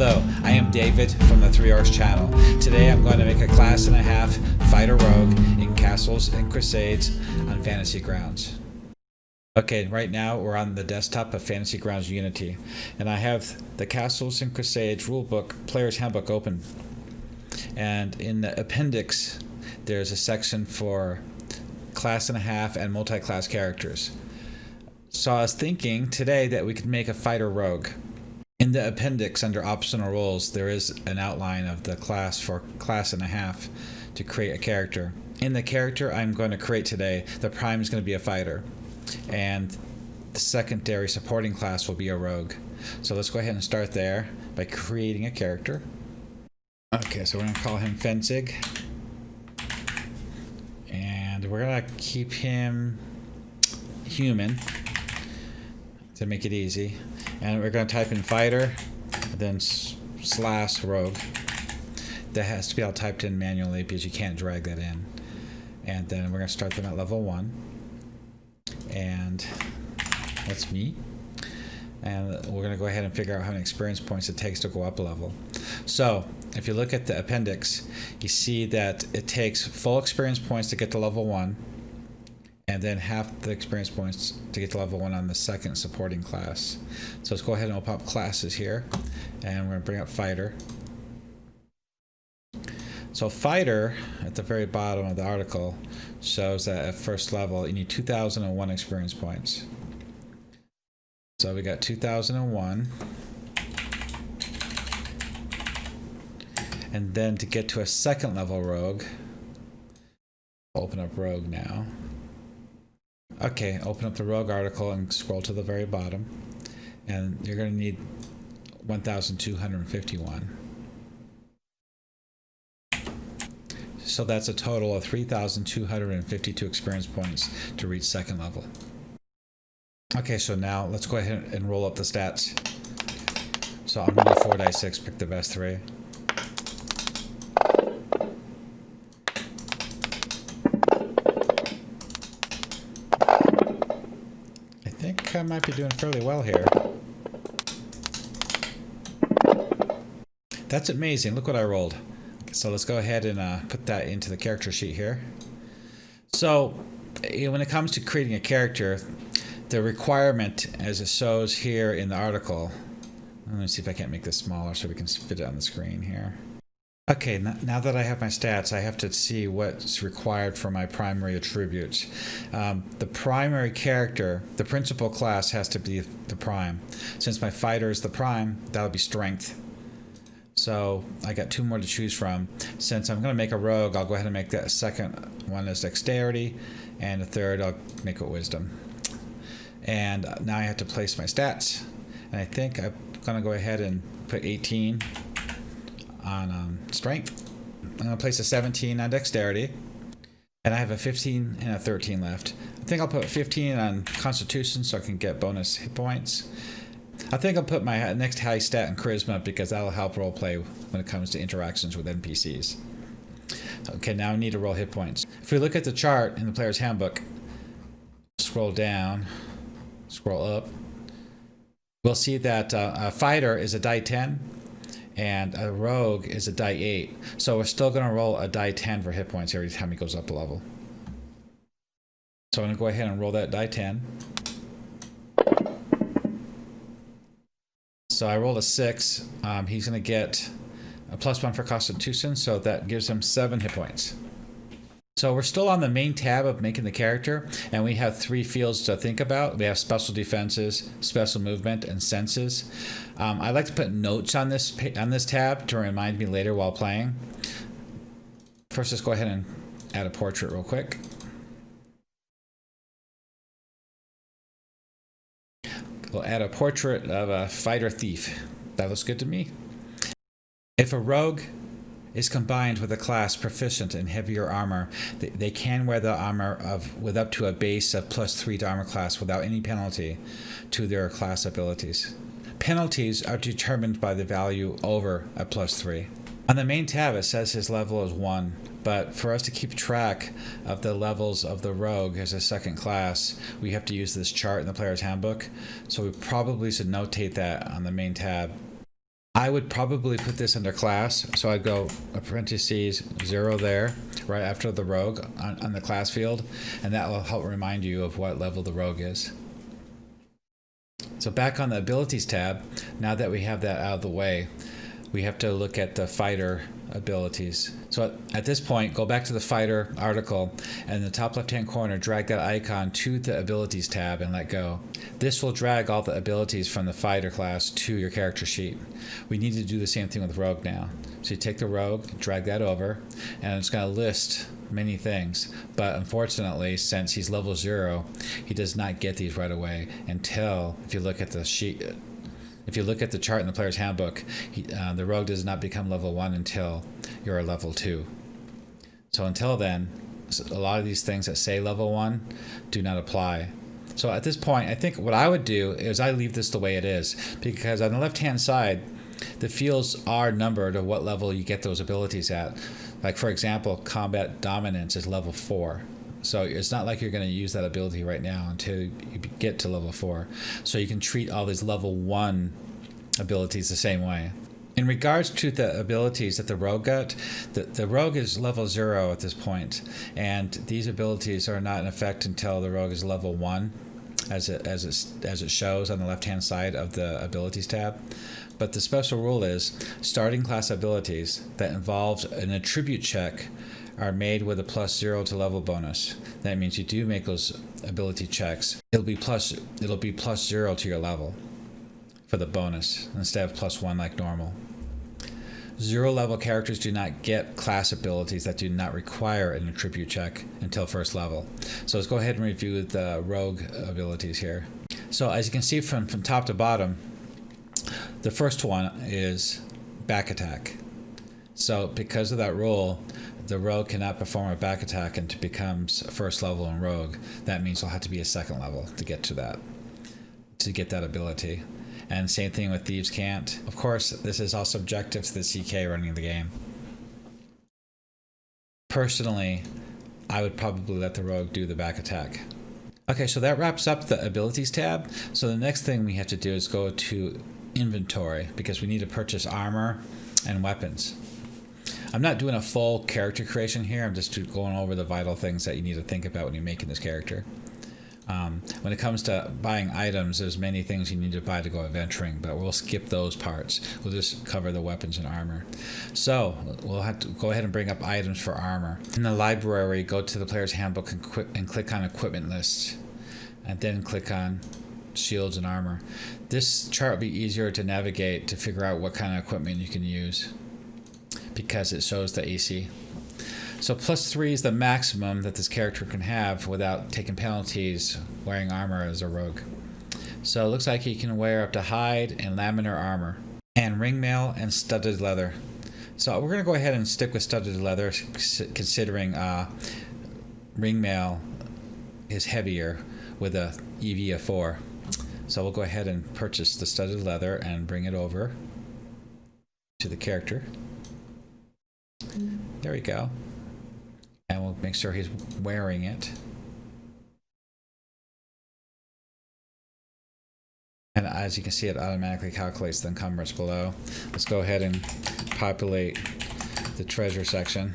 Hello, I am David from the 3 R's channel. Today I'm going to make a class and a half fighter rogue in Castles and Crusades on Fantasy Grounds. Okay, right now we're on the desktop of Fantasy Grounds Unity, and I have the Castles and Crusades rulebook, Player's Handbook open. And in the appendix, there's a section for class and a half and multi-class characters. So I was thinking today that we could make a fighter rogue. In the appendix under optional roles, there is an outline of the class for class and a half to create a character. In the character I'm going to create today, the prime is going to be a fighter, and the secondary supporting class will be a rogue. So let's go ahead and start there by creating a character. Okay, so we're going to call him Fenzig, and we're going to keep him human to make it easy. And we're going to type in fighter, then slash rogue. That has to be all typed in manually because you can't drag that in. And then we're going to start them at level 1. And that's me. And we're going to go ahead and figure out how many experience points it takes to go up a level. So if you look at the appendix, you see that it takes full experience points to get to level 1. And then half the experience points to get to level 1 on the second supporting class. So let's go ahead and open up classes here, and we're going to bring up fighter. So fighter, at the very bottom of the article, shows that at first level you need 2001 experience points. So we got 2001. And then to get to a second level rogue, open up rogue now. Okay, open up the rogue article and scroll to the very bottom, and you're going to need 1,251. So that's a total of 3,252 experience points to reach second level. Okay, so now let's go ahead and roll up the stats. So I'm going to do 4 dice 6, pick the best 3. I might be doing fairly well here. That's amazing. Look what I rolled. So let's go ahead and put that into the character sheet here. So when it comes to creating a character, the requirement, as it shows here in the article, let me see if I can't make this smaller so we can fit it on the screen here. Okay, now that I have my stats, I have to see what's required for my primary attributes. The primary character, the principal class, has to be the prime. Since my fighter is the prime, that'll be strength. So I got 2 more to choose from. Since I'm going to make a rogue, I'll go ahead and make that second one as dexterity, and the third I'll make it wisdom. And now I have to place my stats. And I think I'm going to go ahead and put 18 on strength. I'm going to place a 17 on dexterity, and I have a 15 and a 13 left. I think I'll put 15 on constitution so I can get bonus hit points. I think I'll put my next high stat in charisma because that'll help roleplay when it comes to interactions with NPCs. Okay, now I need to roll hit points. If we look at the chart in the player's handbook, scroll down, scroll up, we'll see that a fighter is a die 10 and a rogue is a die 8. So we're still going to roll a die 10 for hit points every time he goes up a level. So I'm going to go ahead and roll that die 10. So I rolled a 6. He's going to get a +1 for constitution, so that gives him 7 hit points. So we're still on the main tab of making the character, and we have 3 fields to think about. We have special defenses, special movement, and senses. I like to put notes on this tab to remind me later while playing. First, let's go ahead and add a portrait real quick. We'll add a portrait of a fighter thief. That looks good to me. If a rogue is combined with a class proficient in heavier armor, they can wear the armor with up to a base of +3 to armor class without any penalty to their class abilities. Penalties are determined by the value over a +3. On the main tab it says his level is 1, but for us to keep track of the levels of the rogue as a second class, we have to use this chart in the player's handbook, so we probably should notate that on the main tab. I would probably put this under class. So I'd go apprentices 0 there, right after the rogue on the class field. And that will help remind you of what level the rogue is. So back on the abilities tab, now that we have that out of the way, we have to look at the fighter abilities. So at this point, go back to the fighter article, and in the top left-hand corner, drag that icon to the abilities tab and let go. This will drag all the abilities from the fighter class to your character sheet. We need to do the same thing with rogue now. So you take the rogue, drag that over, and it's going to list many things. But unfortunately, since he's level 0, he does not get these right away until, if you look at the sheet, if you look at the chart in the player's handbook, the rogue does not become level 1 until you're a level 2. So until then, a lot of these things that say level 1 do not apply. So at this point, I think what I would do is I leave this the way it is, because on the left-hand side, the fields are numbered of what level you get those abilities at. Like, for example, combat dominance is level 4. So it's not like you're going to use that ability right now until you get to level 4. So you can treat all these level 1 abilities the same way. In regards to the abilities that the rogue got, the rogue is level 0 at this point, and these abilities are not in effect until the rogue is level 1, as it shows on the left-hand side of the abilities tab. But the special rule is starting class abilities that involves an attribute check are made with a +0 to level bonus. That means you do make those ability checks. It'll be +0 to your level for the bonus instead of +1 like normal. 0 level characters do not get class abilities that do not require an attribute check until first level. So let's go ahead and review the rogue abilities here. So as you can see from top to bottom, the first one is back attack. So because of that rule, the rogue cannot perform a back attack and becomes first level in rogue. That means it'll have to be a second level to get to that ability. And same thing with thieves can't. Of course, this is all subjective to the CK running the game. Personally, I would probably let the rogue do the back attack. Okay, so that wraps up the abilities tab. So the next thing we have to do is go to inventory, because we need to purchase armor and weapons. I'm not doing a full character creation here. I'm just going over the vital things that you need to think about when you're making this character. When it comes to buying items, there's many things you need to buy to go adventuring, but we'll skip those parts. We'll just cover the weapons and armor. So we'll have to go ahead and bring up items for armor. In the library, go to the player's handbook and click on equipment list, and then click on shields and armor. This chart will be easier to navigate to figure out what kind of equipment you can use, because it shows the AC. So +3 is the maximum that this character can have without taking penalties wearing armor as a rogue. So it looks like he can wear up to hide and laminar armor, and ringmail and studded leather. So we're going to go ahead and stick with studded leather, considering ringmail is heavier with a EV of 4. So we'll go ahead and purchase the studded leather and bring it over to the character. There we go. And we'll make sure he's wearing it. And as you can see, it automatically calculates the encumbrance below. Let's go ahead and populate the treasure section.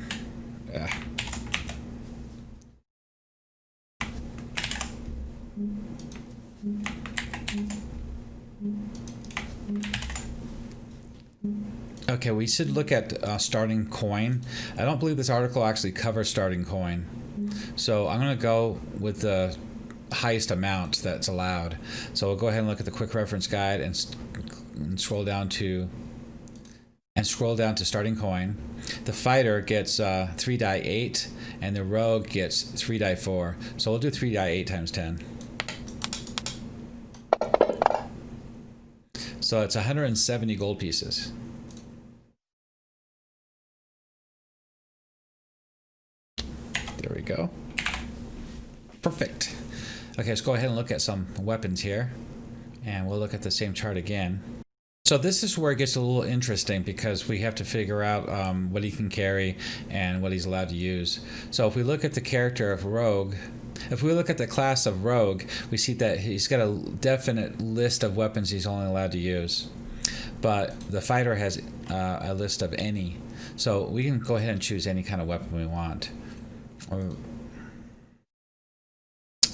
Okay, we should look at starting coin. I don't believe this article actually covers starting coin. So I'm going to go with the highest amount that's allowed. So we'll go ahead and look at the quick reference guide and scroll down to starting coin. The fighter gets 3 die 8 and the rogue gets 3 die 4. So we'll do 3 die 8 times 10. So it's 170 gold pieces. There we go. Perfect. Okay, let's go ahead and look at some weapons here. And we'll look at the same chart again. So this is where it gets a little interesting, because we have to figure out what he can carry and what he's allowed to use. So if we look at the character of Rogue, if we look at the class of Rogue, we see that he's got a definite list of weapons he's only allowed to use. but the fighter has a list of any. So we can go ahead and choose any kind of weapon we want.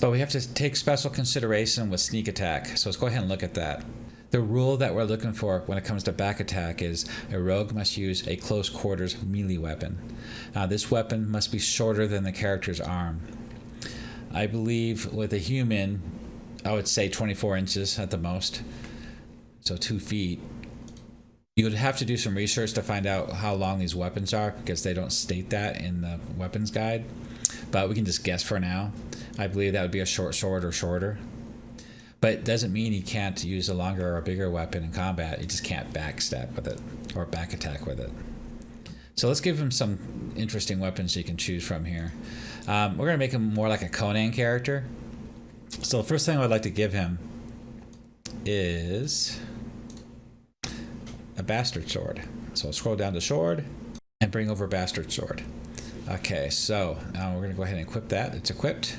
But we have to take special consideration with sneak attack. So let's go ahead and look at that. The rule that we're looking for when it comes to back attack is a rogue must use a close quarters melee weapon. This weapon must be shorter than the character's arm. I believe with a human, I would say 24 inches at the most, so 2 feet. You would have to do some research to find out how long these weapons are, because they don't state that in the weapons guide, but we can just guess for now. I believe that would be a short sword or shorter. But it doesn't mean he can't use a longer or bigger weapon in combat. He just can't backstab with it or back attack with it. So let's give him some interesting weapons you can choose from here. We're going to make him more like a Conan character. So the first thing I would like to give him is a Bastardsword. So I'll scroll down to Sword and bring over Bastardsword. Okay, so we're going to go ahead and equip that. It's equipped.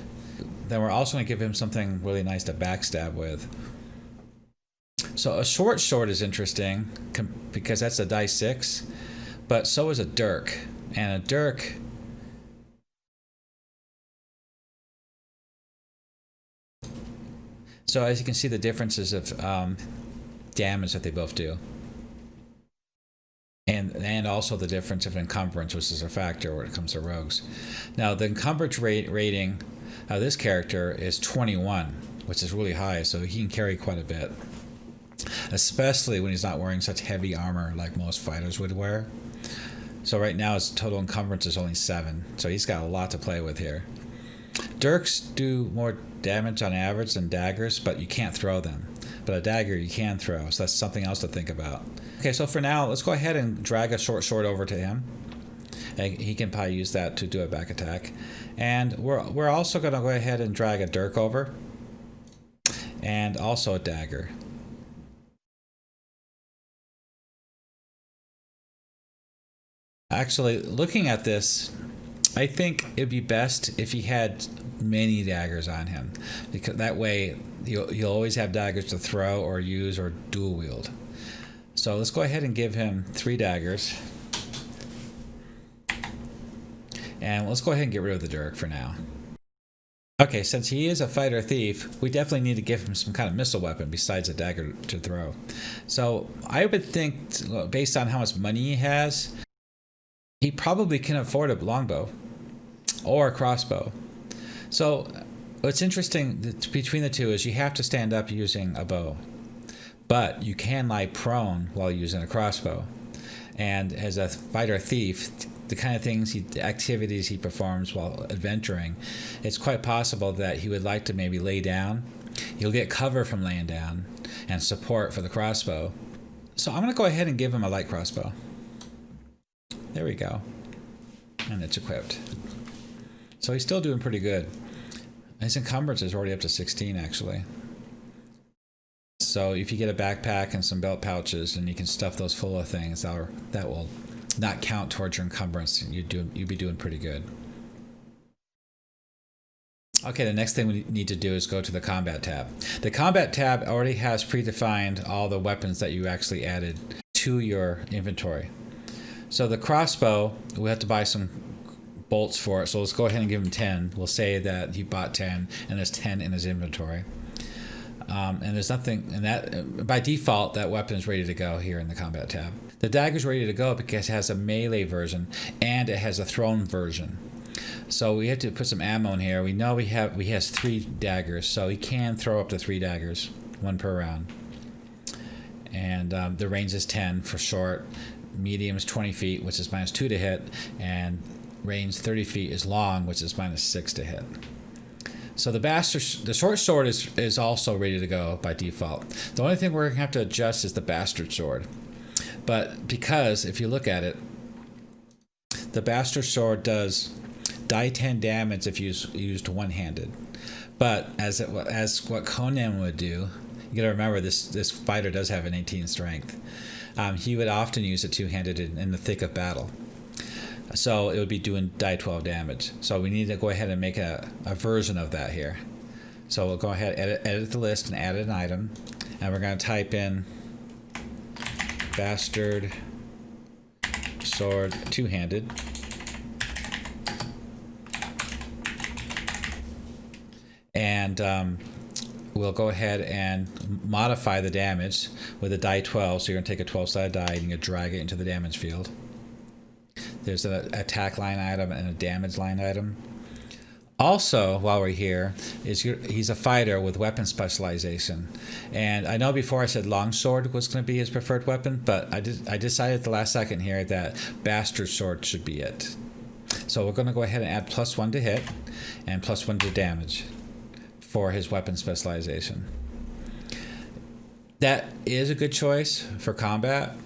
Then we're also going to give him something really nice to backstab with. So a short sword is interesting because that's a die 6, but so is a dirk. And a dirk, so as you can see the differences of damage that they both do. And also the difference of encumbrance, which is a factor when it comes to rogues. Now the encumbrance rating of this character is 21, which is really high, so he can carry quite a bit. Especially when he's not wearing such heavy armor like most fighters would wear. So right now his total encumbrance is only 7, so he's got a lot to play with here. Dirks do more damage on average than daggers, but you can't throw them. But a dagger you can throw, so that's something else to think about. Okay, so for now, let's go ahead and drag a short sword over to him. And he can probably use that to do a back attack. And we're also going to go ahead and drag a dirk over. And also a dagger. Actually, looking at this, I think it'd be best if he had many daggers on him, because that way you'll always have daggers to throw or use or dual wield. So let's go ahead and give him 3 daggers. And let's go ahead and get rid of the dirk for now. Okay, since he is a fighter thief, we definitely need to give him some kind of missile weapon besides a dagger to throw. So I would think, based on how much money he has, he probably can afford a longbow or a crossbow. So what's interesting between the two is you have to stand up using a bow, but you can lie prone while using a crossbow. And as a fighter thief, the kind of things activities he performs while adventuring, it's quite possible that he would like to maybe lay down. He'll get cover from laying down and support for the crossbow. So I'm going to go ahead and give him a light crossbow. There we go. And it's equipped. So he's still doing pretty good. His encumbrance is already up to 16, actually. So if you get a backpack and some belt pouches and you can stuff those full of things, that will not count towards your encumbrance. You'd be doing pretty good. Okay, the next thing we need to do is go to the combat tab. The combat tab already has predefined all the weapons that you actually added to your inventory. So the crossbow, we have to buy some bolts for it. So let's go ahead and give him 10. We'll say that he bought 10 and there's 10 in his inventory. And there's nothing in that. By default, that weapon is ready to go here in the combat tab. The dagger is ready to go because it has a melee version and it has a thrown version. So we have to put some ammo in here. We know he has 3 daggers, so he can throw up to 3 daggers, 1 per round. And the range is 10 for short. Medium is 20 feet, which is -2 to hit, and range 30 feet is long, which is -6 to hit. So the short sword is also ready to go by default. The only thing we're going to have to adjust is the Bastardsword. But because, if you look at it, the Bastardsword does die 10 damage if used one-handed. But as what Conan would do, you got to remember this fighter does have an 18 strength. He would often use it two-handed in the thick of battle. So it would be doing die 12 damage. So we need to go ahead and make a version of that here. So we'll go ahead, edit the list and add an item. And we're going to type in bastard sword two-handed. And we'll go ahead and modify the damage with a die 12. So you're going to take a 12-sided die and you drag it into the damage field. There's an attack line item and a damage line item. Also, while we're here, he's a fighter with weapon specialization. And I know before I said longsword was going to be his preferred weapon, but I decided at the last second here that Bastardsword should be it. So we're going to go ahead and add +1 to hit and +1 to damage for his weapon specialization. That is a good choice for combat.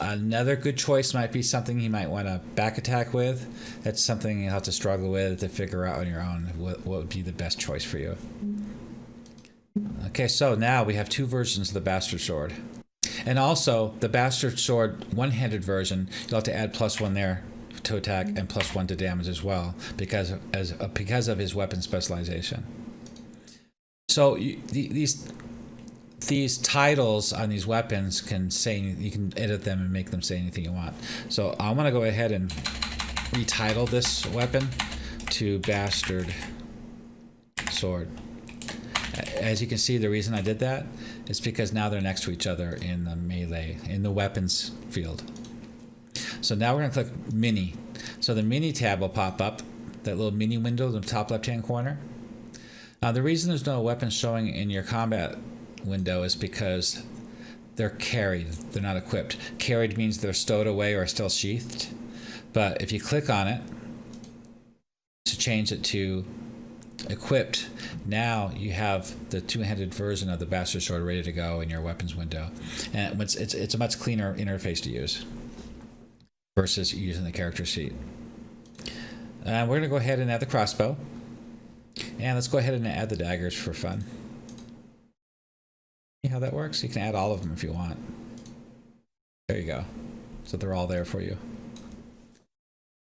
Another good choice might be something you might want to back attack with. That's something you'll have to struggle with to figure out on your own what would be the best choice for you. Okay, so now we have two versions of the Bastard Sword. And also, the Bastard Sword one-handed version, you'll have to add +1 there to attack and +1 to damage as well because of his weapon specialization. So these titles on these weapons can say, you can edit them and make them say anything you want. So I'm going to go ahead and retitle this weapon to Bastard Sword. As you can see, the reason I did that is because now they're next to each other in the melee, in the weapons field. So now we're going to click Mini. So the Mini tab will pop up, that little mini window in the top left-hand corner. The reason there's no weapons showing in your combat window is because they're carried, they're not equipped. Carried means they're stowed away or still sheathed. But if you click on it to change it to equipped, now you have the two-handed version of the Bastard Sword ready to go in your weapons window. And it's a much cleaner interface to use versus using the character sheet. We're going to go ahead and add the crossbow. And let's go ahead and add the daggers for fun. See how that works? You can add all of them if you want. There you go. So they're all there for you.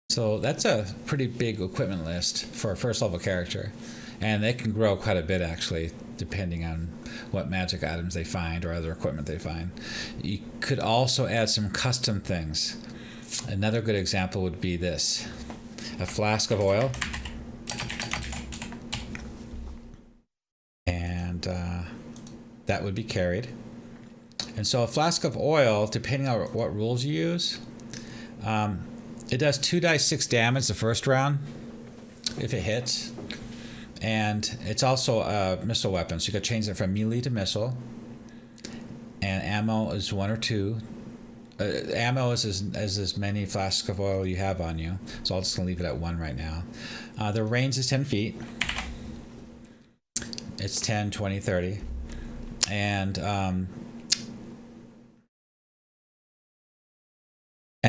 So that's a pretty big equipment list for a first level character. And they can grow quite a bit actually, depending on what magic items they find or other equipment they find. You could also add some custom things. Another good example would be this. A flask of oil. And that would be carried. And so a flask of oil, depending on what rules you use, it does 2d6 damage the first round if it hits. And it's also a missile weapon, so you could change it from melee to missile. And ammo is 1 or 2. Ammo is as many flasks of oil you have on you, so I'll just leave it at 1 right now. The range is 10 feet. It's 10, 20, 30. And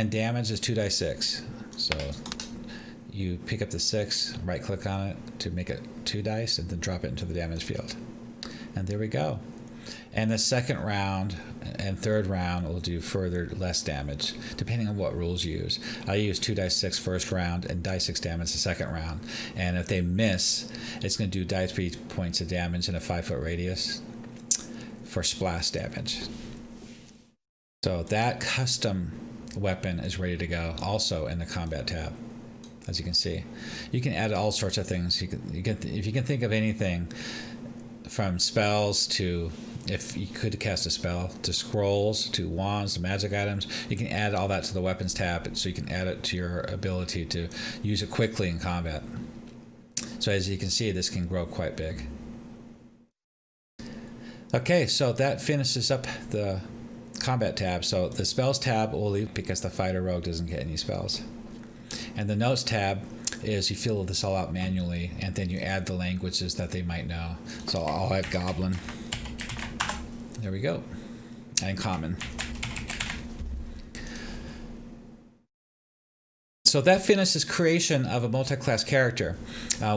damage is 2d6. So you pick up the 6, right click on it to make it 2 dice, and then drop it into the damage field. And there we go. And the second round and third round will do further less damage, depending on what rules you use. I use 2d6 first round and die 6 damage the second round. And if they miss, it's going to do die 3 points of damage in a 5-foot radius for splash damage. So that custom weapon is ready to go, also in the combat tab. As you can see, you can add all sorts of things. If you can think of anything, from spells to, if you could cast a spell, to scrolls, to wands, to magic items, you can add all that to the weapons tab, so you can add it to your ability to use it quickly in combat. So as you can see, this can grow quite big. Okay, so that finishes up the combat tab. So the spells tab will leave because the fighter rogue doesn't get any spells. And the notes tab is you fill this all out manually, and then you add the languages that they might know. So I'll add Goblin. There we go. And Common. So that finishes creation of a multi-class character.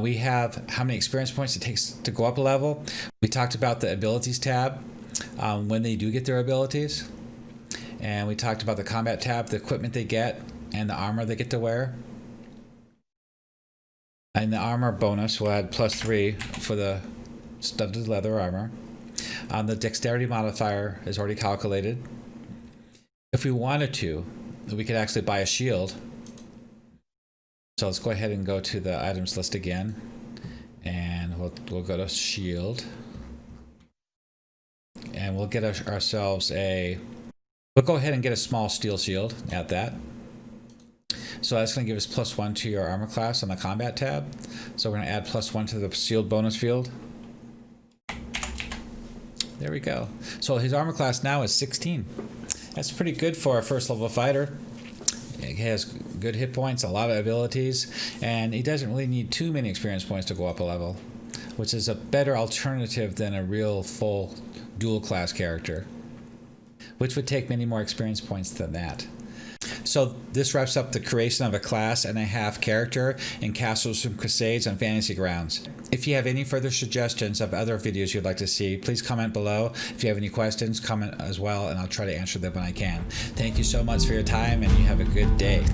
We have how many experience points it takes to go up a level. We talked about the abilities tab, when they do get their abilities. And we talked about the combat tab, the equipment they get, and the armor they get to wear. And the armor bonus will add +3 for the studded leather armor. The dexterity modifier is already calculated. If we wanted to, we could actually buy a shield. So let's go ahead and go to the items list again, and we'll go to shield, and we'll get ourselves we'll go ahead and get a small steel shield at that. So that's going to give us +1 to your armor class on the combat tab. So we're going to add +1 to the shield bonus field. There we go. So his armor class now is 16. That's pretty good for a first level fighter. He has good hit points, a lot of abilities, and he doesn't really need too many experience points to go up a level, which is a better alternative than a real full dual class character, which would take many more experience points than that. So this wraps up the creation of a class and a half character in Castles Crusades on Fantasy Grounds. If you have any further suggestions of other videos you'd like to see, please comment below. If you have any questions, comment as well, and I'll try to answer them when I can. Thank you so much for your time, and you have a good day.